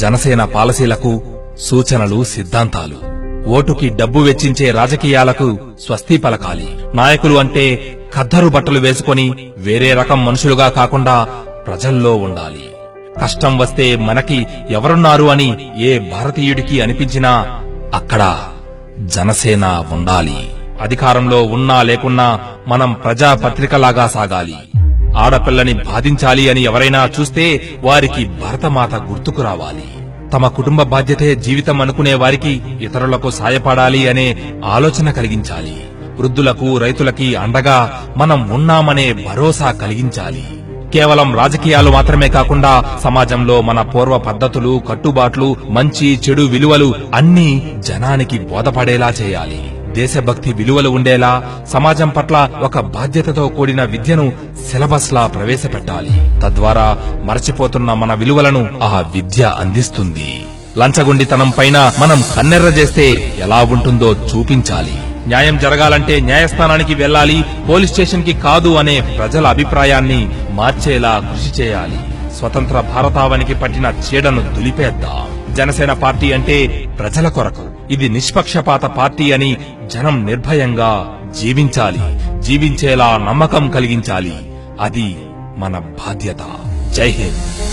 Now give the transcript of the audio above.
జనసేన పాలసీలకు సూచనలు, సిద్ధాంతాలు. ఓటుకి డబ్బు వెచ్చించే రాజకీయాలకు స్వస్తి పలకాలి. నాయకులు అంటే ఖద్దరు బట్టలు వేసుకొని వేరే రకం మనుషులుగా కాకుండా ప్రజల్లో ఉండాలి. కష్టం వస్తే మనకి ఎవరున్నారు అని ఏ భారతీయుడికి అనిపించినా అక్కడ జనసేన ఉండాలి. అధికారంలో ఉన్నా లేకున్నా మనం ప్రజాపత్రికలాగా సాగాలి. ఆడపిల్లని బాధించాలి అని ఎవరైనా చూస్తే వారికి భరతమాత గుర్తుకు రావాలి. తమ కుటుంబ బాధ్యతే జీవితం అనుకునే వారికి ఇతరులకు సాయపడాలి అనే ఆలోచన కలిగించాలి. వృద్ధులకు, రైతులకి అండగా మనం ఉన్నామనే భరోసా కలిగించాలి. కేవలం రాజకీయాలు మాత్రమే కాకుండా సమాజంలో మన పూర్వ పద్ధతులు, కట్టుబాట్లు, మంచి చెడు విలువలు అన్నీ జనానికి బోధపడేలా చేయాలి. దేశభక్తి విలువలు ఉండేలా సమాజం పట్ల ఒక బాధ్యతతో కూడిన విద్యను సిలబస్ లా ప్రవేశపెట్టాలి. తద్వారా మరచిపోతున్న మన విలువలను ఆ విద్య అందిస్తుంది. లంచగొండితనం పైన మనం కన్నెర్ర చేస్తే ఎలా ఉంటుందో చూపించాలి. న్యాయం జరగాలంటే న్యాయస్థానానికి వెళ్లాలి, పోలీస్ స్టేషన్ కి కాదు అనే ప్రజల అభిప్రాయాన్ని మార్చేలా కృషి చేయాలి. స్వతంత్ర భారతావనికి పట్టిన చీడను దులిపేద్దాం. జనసేన పార్టీ అంటే ప్రజల కొరకు. ఇది నిష్పక్షపాత పార్టీ అని జనం నిర్భయంగా జీవించాలి. జీవించేలా నమ్మకం కలిగించాలి. అది మన బాధ్యత. జై హింద్.